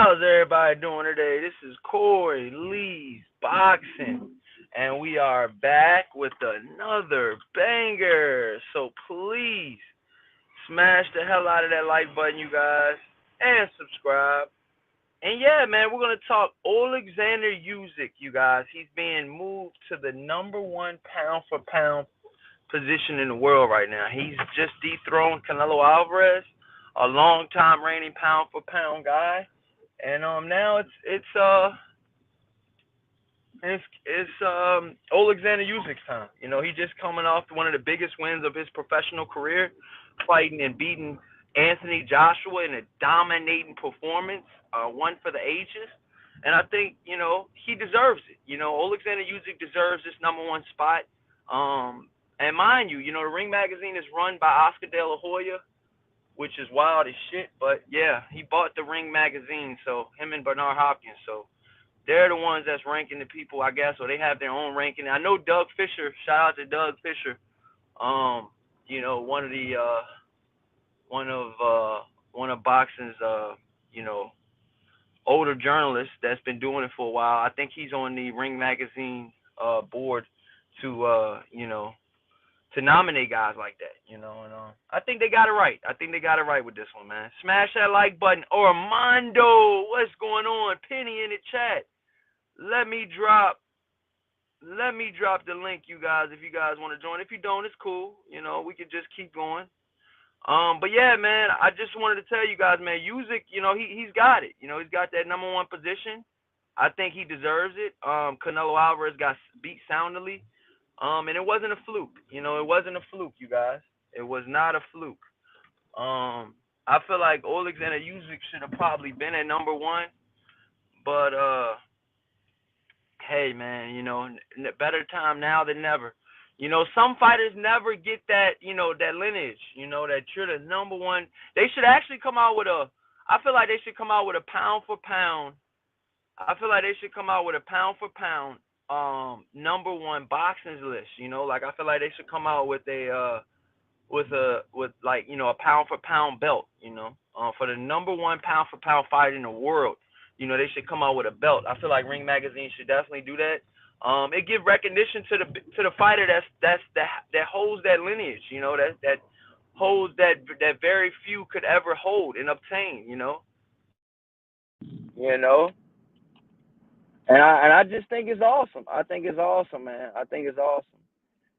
How's everybody doing today? This is Corey Lee's Boxing, and we are back with another banger. So please smash the hell out of that like button, you guys, and subscribe. And yeah, man, we're gonna talk Oleksandr Usyk, you guys. He's being moved to the number one pound for pound position in the world right now. He's just dethroned Canelo Alvarez, a long time reigning pound for pound guy. And now it's Oleksandr Usyk's time. You know, he just coming off one of the biggest wins of his professional career, fighting and beating Anthony Joshua in a dominating performance, one for the ages. And I think, he deserves it. Oleksandr Usyk deserves this number one spot. And mind you, the Ring magazine is run by Oscar De La Hoya, which is wild as shit. But yeah, he bought the Ring magazine, so him and Bernard Hopkins. So they're the ones that's ranking the people, I guess, or they have their own ranking. I know Doug Fisher. Shout out to Doug Fisher. One of the one of boxing's older journalists that's been doing it for a while. I think he's on the Ring magazine board to nominate guys like that. I think they got it right. I think they got it right with this one, man. Smash that like button. Armando, what's going on? Penny in the chat. Let me drop the link, you guys, if you guys want to join. If you don't, it's cool. We can just keep going. But yeah, man, I just wanted to tell you guys, man, Usyk, he's got it. He's got that number one position. I think he deserves it. Canelo Alvarez got beat soundly. And it wasn't a fluke. It wasn't a fluke, you guys. It was not a fluke. I feel like Oleksandr Usyk should have probably been at number one. But, hey, man, better time now than never. Some fighters never get that, that lineage, that you're the number one. They should actually come out with I feel like they should come out with a pound for pound. I feel like they should come out with a pound for pound number one boxing list. I feel like they should come out with a pound for pound belt, for the number one pound for pound fighter in the world. They should come out with a belt. I feel like Ring magazine should definitely do that. It give recognition to the fighter that holds that lineage, that holds that very few could ever hold and obtain, And I just think it's awesome. I think it's awesome, man. I think it's awesome.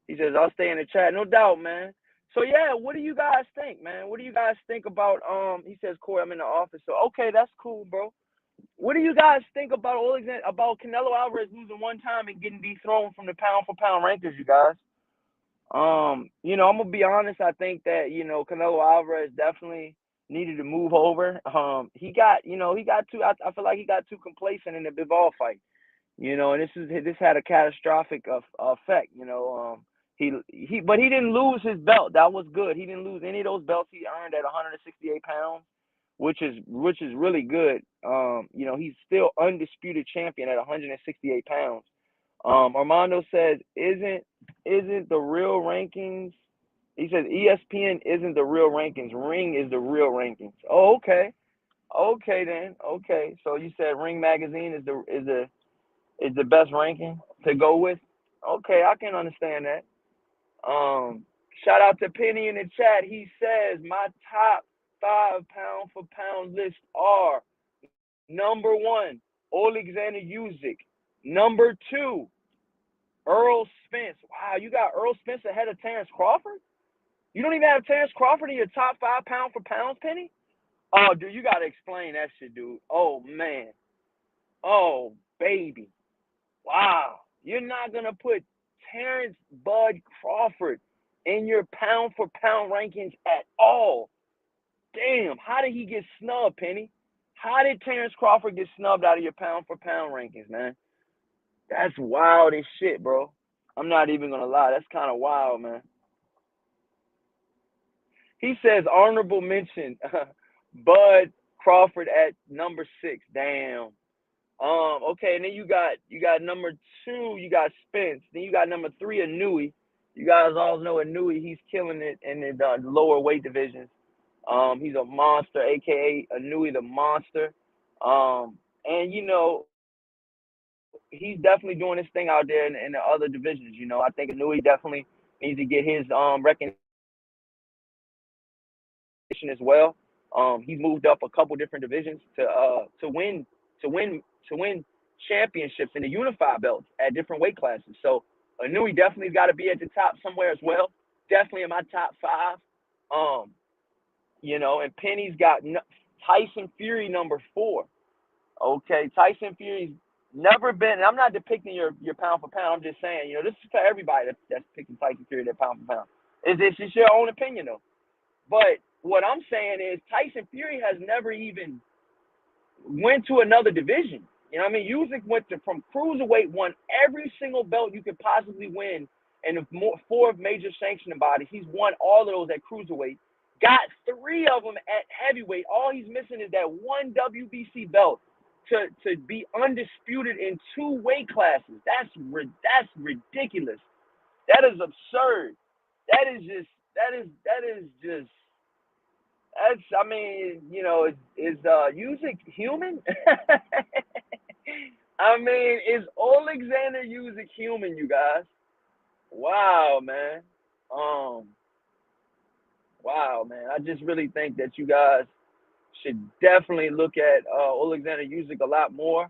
He says, I'll stay in the chat. No doubt, man. So, yeah, what do you guys think, man? What do you guys think about, he says, Corey, I'm in the office. So, okay, that's cool, bro. What do you guys think about Canelo Alvarez losing one time and getting dethroned from the pound-for-pound rankings, you guys? I'm going to be honest. I think that, Canelo Alvarez definitely needed to move over. He got too. I feel like he got too complacent in the Bivol fight. And this had a catastrophic effect. But he didn't lose his belt. That was good. He didn't lose any of those belts he earned at 168 pounds, which is really good. He's still undisputed champion at 168 pounds. Armando says, isn't the real rankings? He says ESPN isn't the real rankings. Ring is the real rankings. Oh, okay. Okay then. Okay. So you said Ring magazine is the best ranking to go with? Okay, I can understand that. Shout out to Penny in the chat. He says my top 5 pound for pound list are: number 1, Oleksandr Usyk. Number 2, Earl Spence. Wow, you got Earl Spence ahead of Terrence Crawford? You don't even have Terrence Crawford in your top 5 pound for pounds, Penny? Oh, dude, you got to explain that shit, dude. Oh, man. Oh, baby. Wow. You're not going to put Terrence Bud Crawford in your pound for pound rankings at all. Damn, how did he get snubbed, Penny? How did Terrence Crawford get snubbed out of your pound for pound rankings, man? That's wild as shit, bro. I'm not even going to lie. That's kind of wild, man. He says honorable mention, Bud Crawford at number 6. Damn. Okay, and then you got number 2, you got Spence. Then you got number 3, Inouye. You guys all know Inouye. He's killing it in the lower weight divisions. He's a monster, aka Inouye the monster. And he's definitely doing his thing out there in the other divisions. I think Nui definitely needs to get his recognition as well. He's moved up a couple different divisions to win championships in the unified belts at different weight classes. So Nui definitely's got to be at the top somewhere as well. Definitely in my top five. Um, and Penny's got Tyson Fury #4. Okay, Tyson Fury's never been. And I'm not depicting your pound for pound. I'm just saying, this is for everybody that's picking Tyson Fury their pound for pound. It's just your own opinion though. But what I'm saying is Tyson Fury has never even went to another division. You know what I mean? Usyk went from cruiserweight, won every single belt you could possibly win in the four major sanctioning bodies. He's won all of those at cruiserweight. Got 3 of them at heavyweight. All he's missing is that one WBC belt to be undisputed in 2 weight classes. That's ridiculous. That is absurd. That is just that's, I mean, is Usyk human? I mean, is Oleksandr Usyk human, you guys? Wow, man. Um, wow, man. I just really think that you guys should definitely look at Oleksandr Usyk a lot more.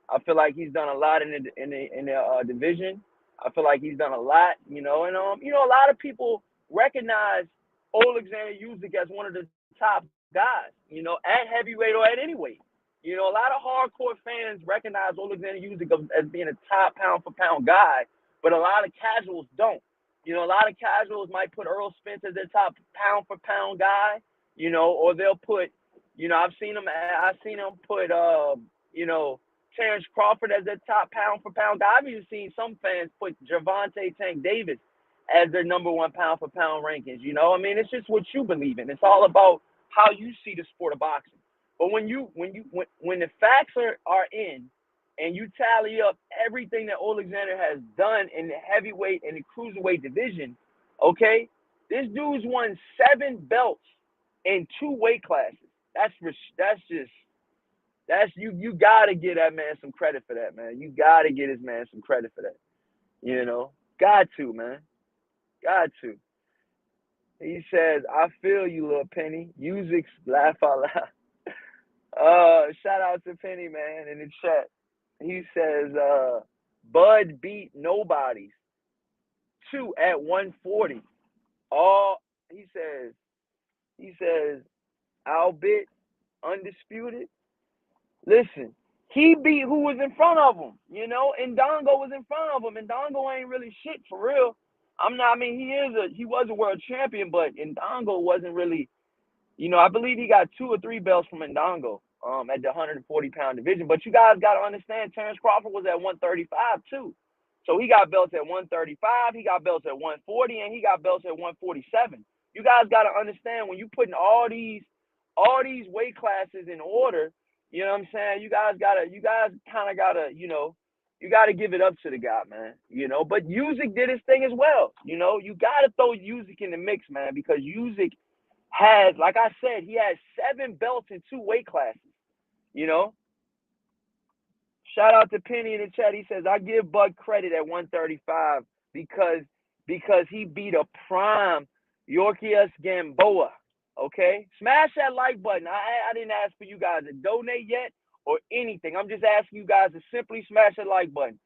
I feel like he's done a lot in the division. I feel like he's done a lot, and a lot of people recognize Oleksandr Usyk as one of the top guys, at heavyweight or at any weight. A lot of hardcore fans recognize Oleksandr Usyk as being a top pound for pound guy, but a lot of casuals don't. A lot of casuals might put Earl Spence as their top pound for pound guy, or they'll put, I've seen them put, Terrence Crawford as their top pound for pound guy. I've even seen some fans put Gervonta Tank Davis as their #1 pound for pound rankings. I mean, it's just what you believe in. It's all about how you see the sport of boxing. But when the facts are in, and you tally up everything that Oleksandr has done in the heavyweight and the cruiserweight division, okay, this dude's won 7 belts in 2 weight classes. That's you gotta give that man some credit for that, man. You gotta give this man some credit for that. Got to, man. Got to. He says, I feel you, little Penny. Music's laugh out loud. Shout out to Penny, man, in the chat. He says, Bud beat nobodies 2 at 140. All he says, albeit undisputed. Listen, he beat who was in front of him, Ndongo was in front of him. Ndongo ain't really shit for real. He was a world champion, but Ndongo wasn't really, I believe he got 2 or 3 belts from Ndongo at the 140-pound division. But you guys got to understand, Terrence Crawford was at 135 too. So he got belts at 135, he got belts at 140, and he got belts at 147. You guys got to understand, when you putting all these weight classes in order, you know what I'm saying? You guys kind of gotta, you gotta give it up to the guy, man. But Usyk did his thing as well. You gotta throw Usyk in the mix, man, because Usyk has, like I said, he has 7 belts in 2 weight classes. Shout out to Penny in the chat. He says, I give Bud credit at 135 because he beat a prime Yorkius Gamboa. Okay? Smash that like button. I didn't ask for you guys to donate yet or anything. I'm just asking you guys to simply smash that like button.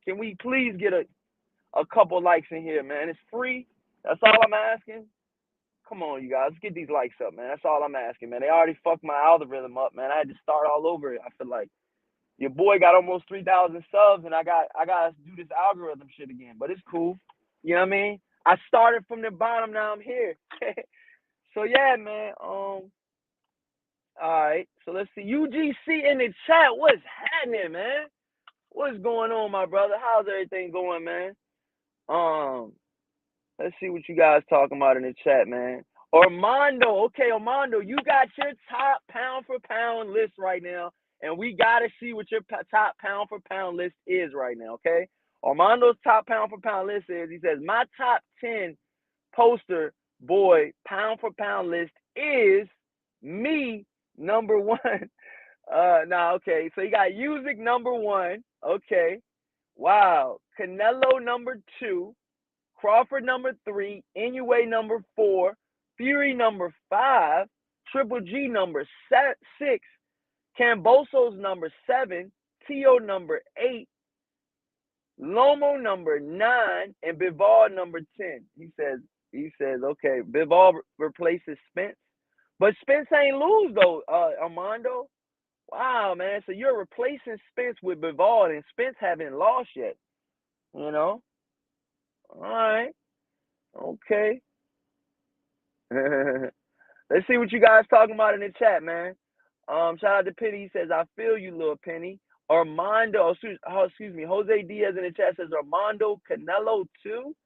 Can we please get a couple likes in here, man? It's free. That's all I'm asking. Come on, you guys. Let's get these likes up, man. That's all I'm asking, man. They already fucked my algorithm up, man. I had to start all over. I feel like your boy got almost 3,000 subs, and I got to do this algorithm shit again. But it's cool. You know what I mean? I started from the bottom. Now I'm here. So yeah, man. All right. So let's see. UGC in the chat. What's happening, man? What's going on, my brother? How's everything going, man? Let's see what you guys talking about in the chat, man. Armando. Okay, Armando, you got your top pound for pound list right now, and we got to see what your top pound for pound list is right now, okay? Armando's top pound for pound list is, he says, my top 10 poster boy pound for pound list is me, #1. Nah, okay. So you got Usyk number 1. Okay. Wow. Canelo number 2. Crawford number 3. Inoue number 4. Fury number 5. Triple G number 6. Cambosos number 7. Tio number 8. Lomo number 9. And Bivol number 10. He says, okay, Bivol replaces Spence. But Spence ain't lose though, Armando. Wow, man. So you're replacing Spence with Bivol, and Spence haven't lost yet. You know? All right. Okay. Let's see what you guys talking about in the chat, man. Shout out to Penny. He says, I feel you, little Penny. Armando, excuse me, Jose Diaz in the chat says, Armando Canelo too?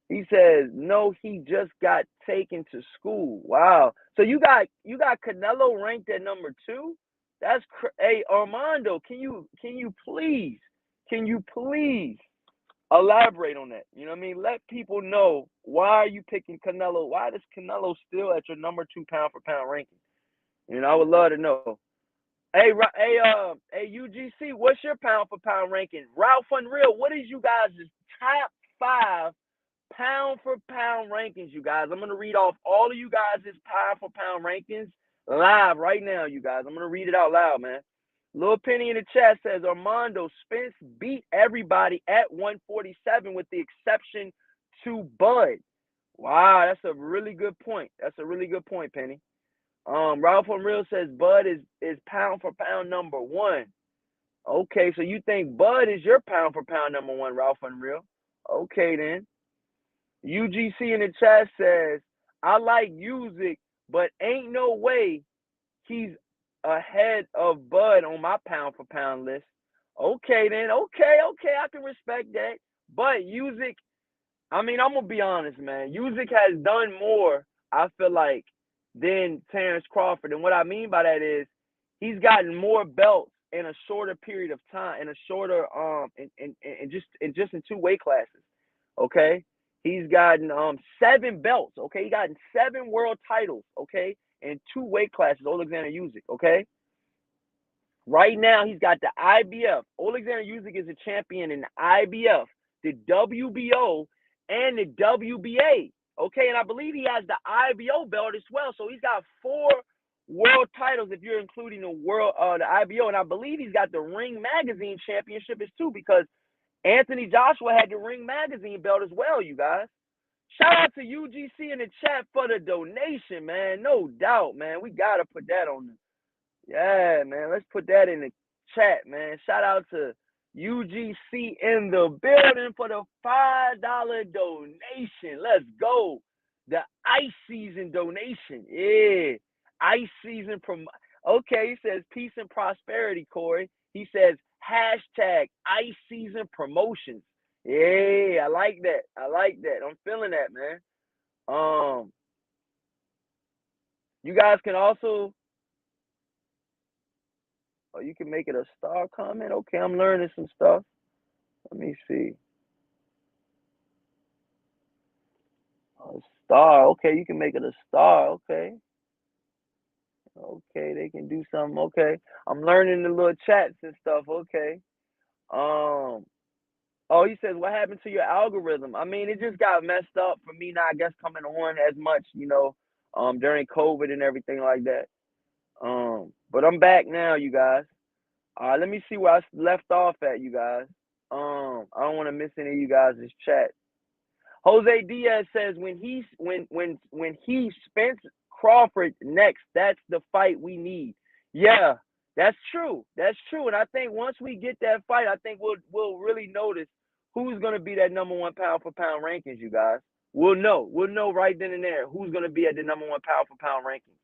He says, no, he just got taken to school. Wow. So you got Canelo ranked at number 2? That's hey, Armando, can you please elaborate on that? You know what I mean? Let people know, why are you picking Canelo? Why is Canelo still at your number 2 pound for pound ranking? You know, I would love to know. Hey, UGC, what's your pound for pound ranking? Ralph Unreal, what is you guys' top 5 pound for pound rankings, you guys? I'm going to read off all of you guys' pound for pound rankings live right now, you guys. I'm going to read it out loud, man. Lil Penny in the chat says, Armando, Spence beat everybody at 147 with the exception to Bud. Wow, that's a really good point. That's a really good point, Penny. Ralph Unreal says Bud is pound for pound number 1. Okay, so you think Bud is your pound for pound number 1, Ralph Unreal? Okay, then. UGC in the chat says, I like Usyk, but ain't no way he's ahead of Bud on my pound for pound list. Okay, then. Okay, I can respect that. But Usyk, I mean, I'm going to be honest, man. Usyk has done more, I feel like, than Terrence Crawford. And what I mean by that is he's gotten more belts in a shorter period of time, in a shorter, just in 2 weight classes. Okay? He's gotten 7 belts, okay? He gotten 7 world titles, okay, in 2 weight classes, Oleksandr Usyk, okay? Right now, he's got the IBF. Oleksandr Usyk is a champion in the IBF, the WBO, and the WBA, okay? And I believe he has the IBO belt as well. So he's got 4 world titles if you're including the IBO. And I believe he's got the Ring Magazine championship as too, because Anthony Joshua had the Ring Magazine belt as well, you guys. Shout out to UGC in the chat for the donation, man. No doubt, man. We got to put that on. Yeah, man. Let's put that in the chat, man. Shout out to UGC in the building for the $5 donation. Let's go. The ice season donation. Yeah. Ice season. Okay, he says peace and prosperity, Corey. He says hashtag ice season promotions. Yeah, I like that. I'm feeling that, man. You guys can also, you can make it a star comment. Okay, I'm learning some stuff. Let me see. A star. Okay, you can make it a star. Okay. Okay, they can do something. Okay. I'm learning the little chats and stuff. Okay. Oh, he says, what happened to your algorithm? I mean, it just got messed up for me not, I guess, coming on as much, during COVID and everything like that. But I'm back now, you guys. Let me see where I left off at, you guys. I don't want to miss any of you guys' chat. Jose Diaz says when he Spence Crawford next, that's the fight we need. Yeah, that's true. And I think once we get that fight, I think we'll really notice who's gonna be that number 1 pound for pound rankings, you guys. We'll know right then and there who's gonna be at the number 1 pound for pound rankings.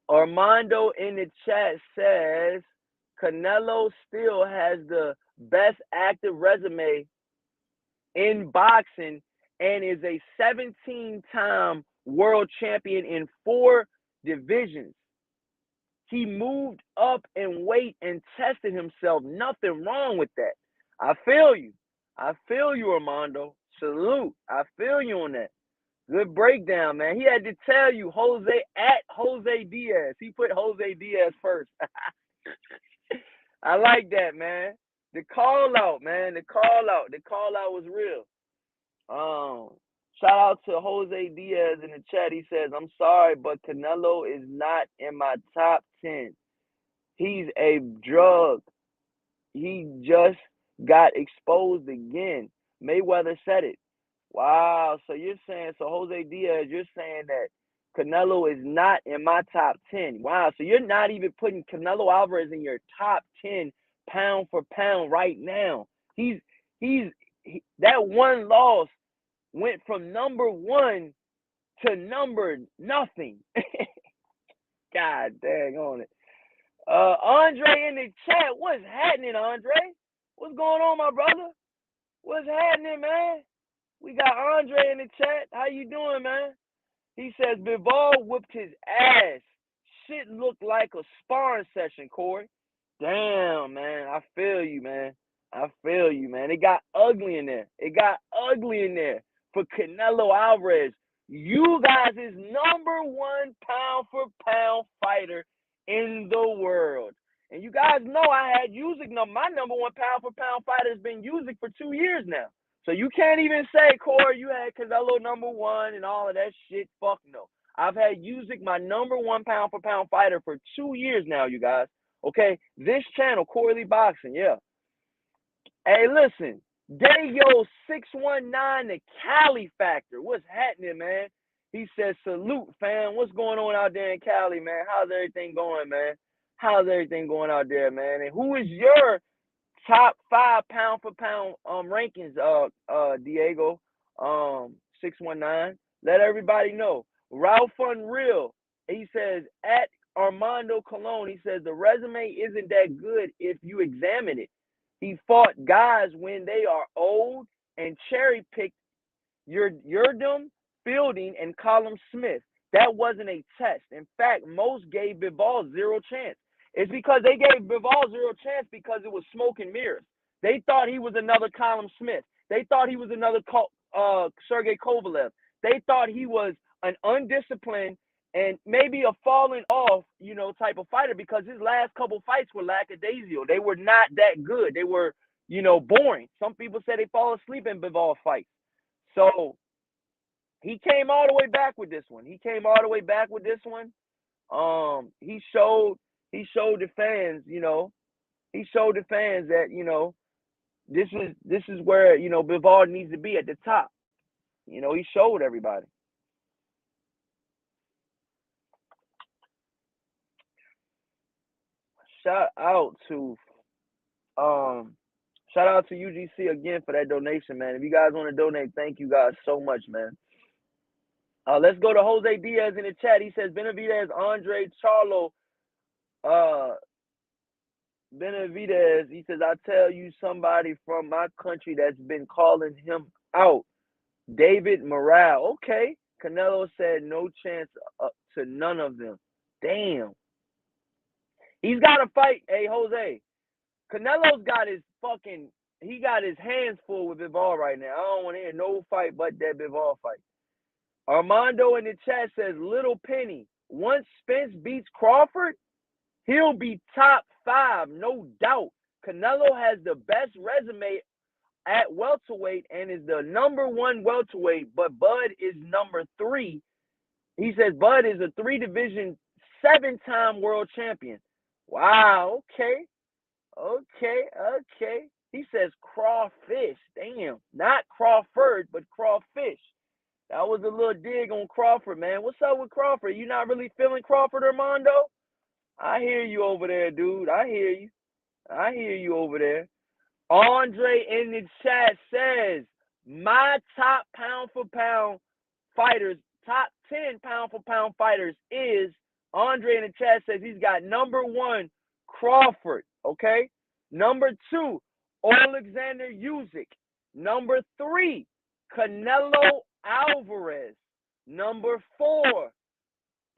Armando in the chat says Canelo still has the best active resume in boxing and is a 17-time world champion in 4 divisions. He moved up in weight and tested himself. Nothing wrong with that. I feel you, Armando. Salute. I feel you on that. Good breakdown, man. He had to tell you Jose Diaz. He put Jose Diaz first. I like that, man. The call out, man. The call out. The call out was real. Um, Shout out to Jose Diaz in the chat. He says, "I'm sorry, but Canelo is not in my top 10. He's a drug. He just got exposed again. Mayweather said it." Wow. So you're saying, so Jose Diaz, you're saying that Canelo is not in my top 10. Wow. So you're not even putting Canelo Alvarez in your top 10 pound for pound right now. He's that one loss went from number one to number nothing. God dang on it. Andre in the chat, what's happening, Andre? What's going on, my brother? What's happening, man? We got Andre in the chat. How you doing, man? He says Bivol whooped his ass. Shit looked like a sparring session, Corey. Damn, man. I feel you, man. I feel you, man. It got ugly in there. It got ugly in there for Canelo Alvarez. You guys is number one pound for pound fighter in the world. And you guys know I had Usyk. My number one pound for pound fighter has been Usyk for 2 years now. So you can't even say, Corey, you had Canelo number one and all of that shit. Fuck no. I've had Usyk, my number one pound for pound fighter, for 2 years now, you guys. Okay? This channel, Corey Lee Boxing, yeah. Hey, listen. Dayo 619, the Cali Factor. What's happening, man? He says, salute, fam. What's going on out there in Cali, man? How's everything going, man? How's everything going out there, man? And who is your top 5 pound for pound rankings, Diego 619? Let everybody know. Ralph Unreal, he says, at Armando Colon, he says the resume isn't that good if you examine it. He fought guys when they are old and cherry picked Yurdum, Fielding, and Colin Smith. That wasn't a test. In fact, most gave Bivol zero chance. It's because they gave Bivol zero chance because it was smoke and mirrors. They thought he was another Colin Smith. They thought he was another Sergey Kovalev. They thought he was an undisciplined and maybe a falling off, type of fighter, because his last couple fights were lackadaisical. They were not that good. They were, boring. Some people say they fall asleep in Bivol fights. So he came all the way back with this one. He showed the fans, he showed the fans that, this is where, Bivol needs to be at the top. He showed everybody. Shout out to UGC again for that donation, man. If you guys want to donate, thank you guys so much, man. Let's go to Jose Diaz in the chat. He says Benavidez, Andre Charlo, Benavidez. He says, I tell you somebody from my country that's been calling him out. David Morale. Okay. Canelo said no chance to none of them. Damn. He's got to fight. Hey, Jose. Canelo's got he got his hands full with Bivol right now. I don't want to hear no fight but that Bivol fight. Armando in the chat says, Little Penny, once Spence beats Crawford, he'll be top 5, no doubt. Canelo has the best resume at welterweight and is the number 1 welterweight, but Bud is number 3. He says Bud is a 3-division, 7-time world champion. Wow, okay. He says crawfish. Damn, not Crawford, but crawfish. That was a little dig on Crawford, man. What's up with Crawford? You not really feeling Crawford, Armando? I hear you over there, dude. I hear you over there. Andre in the chat says, my top pound for pound fighters, top 10 pound for pound fighters is, Andre in the chat says he's got number 1, Crawford, okay? Number 2, Oleksandr Usyk. Number 3, Canelo Alvarez. Number 4,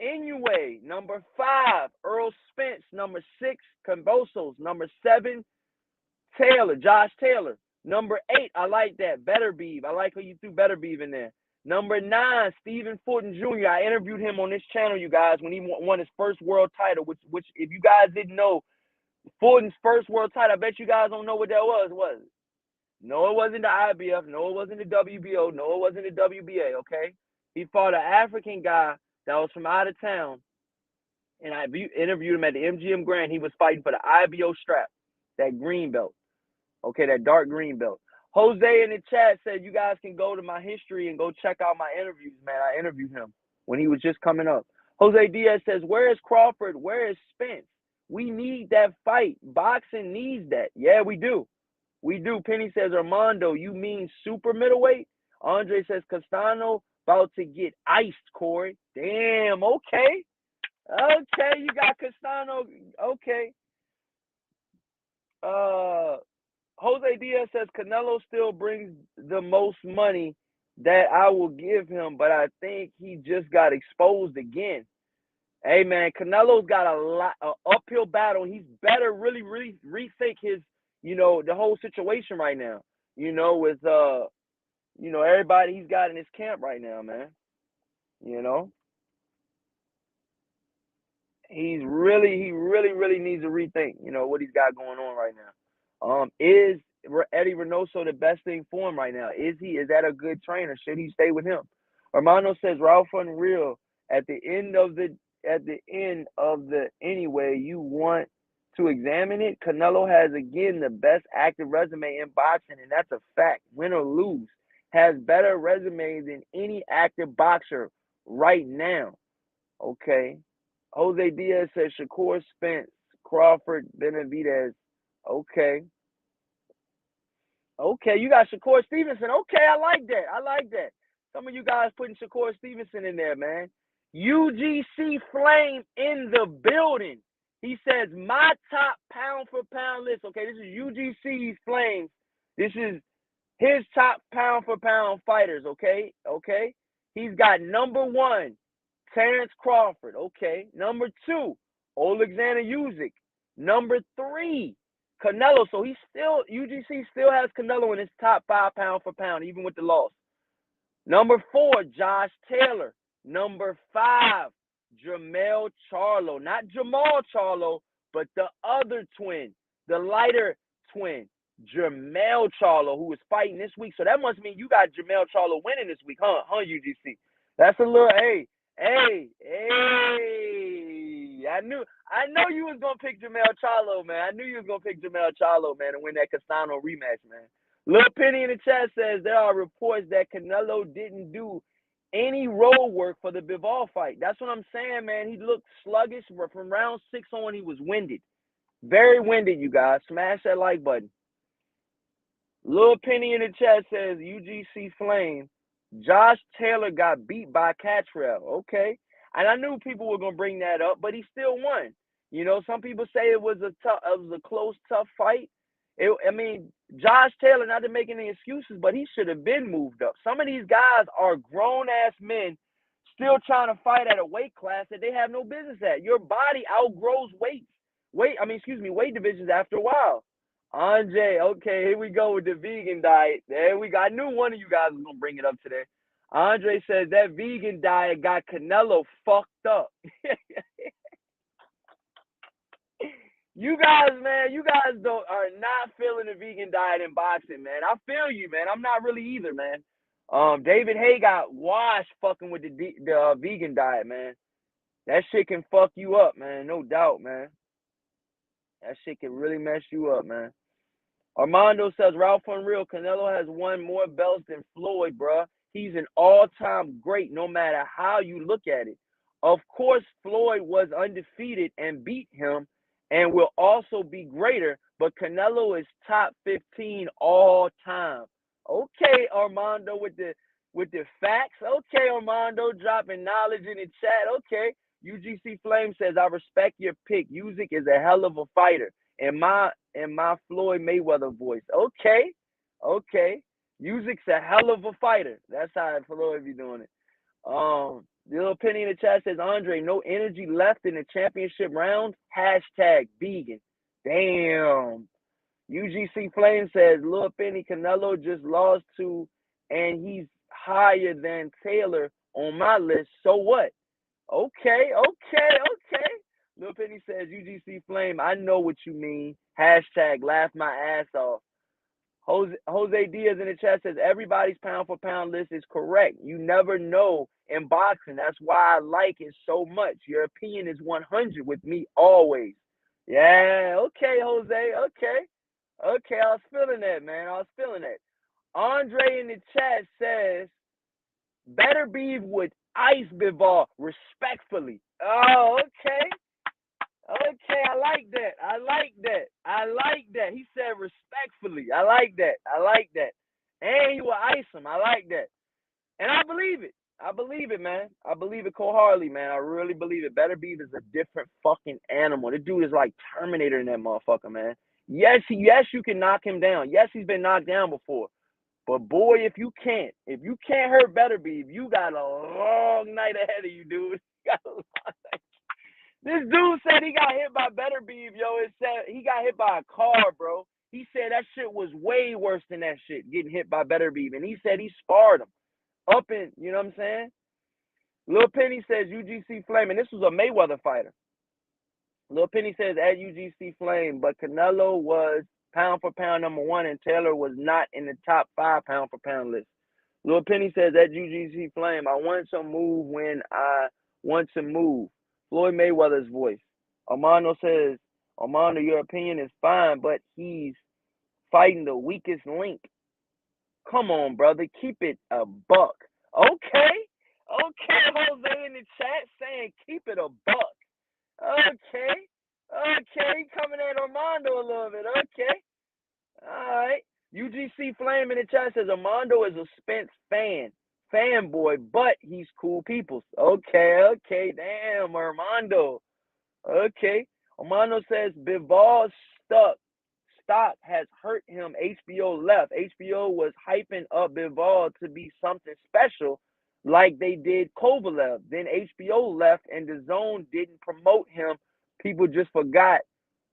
Inoue. Number 5, Earl Spence. Number 6, Kambosos. Number 7, Josh Taylor. Number 8, I like that, Better Beeve. I like how you threw Better Beeve in there. Number 9, Stephen Fulton Jr. I interviewed him on this channel, you guys, when he won his first world title, which if you guys didn't know, Fulton's first world title, I bet you guys don't know what that was it? No, it wasn't the IBF. No, it wasn't the WBO. No, it wasn't the WBA, okay? He fought an African guy that was from out of town, and I interviewed him at the MGM Grand. He was fighting for the IBO strap, that green belt, okay, that dark green belt. Jose in the chat said you guys can go to my history and go check out my interviews, man. I interviewed him when he was just coming up. Jose Diaz says, where is Crawford? Where is Spence? We need that fight. Boxing needs that. Yeah, we do. We do. Penny says, Armando, you mean super middleweight? Andre says, Castano about to get iced, Corey. Damn, okay. Okay, you got Castano. Okay. Jose Diaz says, Canelo still brings the most money that I will give him, but I think he just got exposed again. Hey, man, Canelo's got an uphill battle. He's better really rethink his, the whole situation right now, with, everybody he's got in his camp right now, man. He really needs to rethink, what he's got going on right now. Is Eddie Reynoso the best thing for him right now? Is that a good trainer? Should he stay with him? Armando says, Ralph Unreal, at the end of the anyway, you want to examine it. Canelo has again the best active resume in boxing, and that's a fact. Win or lose, has better resume than any active boxer right now. Okay. Jose Diaz says Shakur Spence, Crawford, Benavidez. Okay. Okay, you got Shakur Stevenson. Okay, I like that. Some of you guys putting Shakur Stevenson in there, man. UGC Flame in the building. He says, my top pound for pound list. Okay, this is UGC Flames. This is his top pound for pound fighters, okay? Okay. He's got number 1, Terrence Crawford. Okay. Number 2, Oleksandr Usyk. Number 3, Canelo. So UGC still has Canelo in his top 5 pound for pound, even with the loss. Number 4, Josh Taylor. Number 5, Jermell Charlo. Not Jamal Charlo, but the other twin, the lighter twin, Jermell Charlo, who is fighting this week. So that must mean you got Jermell Charlo winning this week, huh, UGC? That's a little, hey. I know you was going to pick Jermell Charlo, man. I knew you was going to pick Jermell Charlo, man, and win that Castano rematch, man. Lil Penny in the chat says there are reports that Canelo didn't do any road work for the Bivol fight. That's what I'm saying, man. He looked sluggish. From round 6 on, he was winded. Very winded, you guys. Smash that like button. Lil Penny in the chat says UGC Flame. Josh Taylor got beat by Catrell. Okay. And I knew people were going to bring that up, but he still won. Some people say it was a close, tough fight. Josh Taylor, not to make any excuses, but he should have been moved up. Some of these guys are grown-ass men still trying to fight at a weight class that they have no business at. Your body outgrows weight divisions after a while. Andre, okay, here we go with the vegan diet. There we go. I knew one of you guys was going to bring it up today. Andre says that vegan diet got Canelo fucked up. You guys, man, are not feeling the vegan diet in boxing, man. I feel you, man. I'm not really either, man. David Hay got washed fucking with the vegan diet, man. That shit can fuck you up, man. No doubt, man. That shit can really mess you up, man. Armando says, Ralph Unreal, Canelo has won more belts than Floyd, bruh. He's an all-time great, no matter how you look at it. Of course, Floyd was undefeated and beat him and will also be greater, but Canelo is top 15 all time. Okay, Armando with the facts. Okay, Armando dropping knowledge in the chat. Okay. UGC Flame says, I respect your pick. Usyk is a hell of a fighter. In my Floyd Mayweather voice. Okay. Usyk's a hell of a fighter. That's how Floyd be doing it. The little penny in the chat says, Andre, no energy left in the championship round. #vegan. Damn. UGC Flame says, Lil Penny, Canelo just lost to, and he's higher than Taylor on my list. So what? Okay. Lil Penny says, UGC Flame, I know what you mean. Hashtag laugh my ass off. Jose Diaz in the chat says, everybody's pound for pound list is correct. You never know in boxing. That's why I like it so much. Your opinion is 100 with me always. Yeah, okay, Jose. Okay, I was feeling that, man. I was feeling that. Andre in the chat says, better be with Ice Bivol respectfully. Oh, okay. Okay, I like that. He said respectfully. I like that. And he will ice him. I like that. And I believe it. Man. I believe it cold-heartedly, man. I really believe it. Better Beef is a different fucking animal. This dude is like Terminator in that motherfucker, man. Yes, you can knock him down. Yes, he's been knocked down before. But boy, if you can't hurt Better Beef, you got a long night ahead of you, dude. You got a long night. This dude said he got hit by Better Beef, yo. It said he got hit by a car, bro. He said that shit was way worse than that shit, getting hit by Better Beef. And he said he sparred him up in, you know what I'm saying? Lil Penny says UGC Flame, and this was a Mayweather fighter. Lil Penny says at UGC Flame, but Canelo was pound for pound #1, and Taylor was not in the top 5 pound for pound list. Lil Penny says at UGC Flame, I want to move when I want to move. Floyd Mayweather's voice. Armando says, Armando, your opinion is fine, but he's fighting the weakest link. Come on, brother. Keep it a buck. Okay. Jose in the chat saying keep it a buck. Okay. Coming at Armando a little bit. Okay. All right. UGC Flame in the chat says Armando is a Spence fanboy, but he's cool peoples. Okay. Damn, Armando. Okay. Armando says Bival's stock has hurt him. HBO left. HBO was hyping up Bivol to be something special like they did Kovalev. Then HBO left and the Zone didn't promote him. People just forgot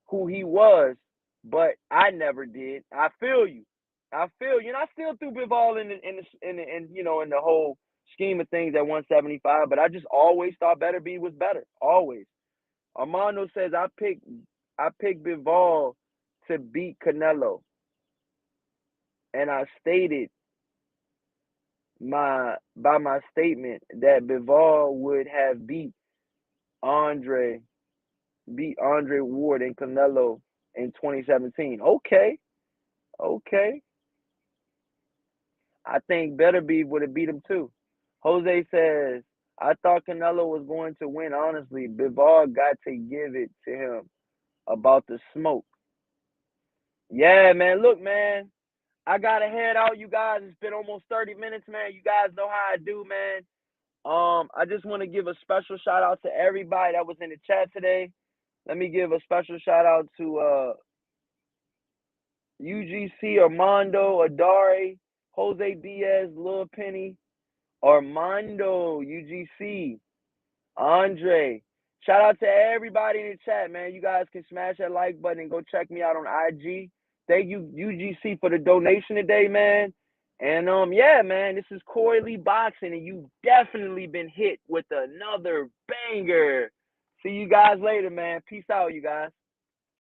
who he was, but I never did. I feel you. And I still threw Bivol in the whole scheme of things at 175, but I just always thought Better Be was better. Always. Armando says I picked Bivol to beat Canelo, and I stated my statement that Bivol would have beat Andre Ward and Canelo in 2017. Okay. I think Better Be would have beat him too. Jose says, I thought Canelo was going to win, honestly. Bivol got to give it to him about the smoke. Yeah, man. Look, man. I got to head out, you guys. It's been almost 30 minutes, man. You guys know how I do, man. I just want to give a special shout out to everybody that was in the chat today. Let me give a special shout out to UGC, Armando, Adari, Jose Diaz, Lil Penny, Armando, UGC, Andre. Shout out to everybody in the chat, man. You guys can smash that like button and go check me out on IG. Thank you, UGC, for the donation today, man. And yeah, man, this is Corey Lee Boxing, and you've definitely been hit with another banger. See you guys later, man. Peace out, you guys.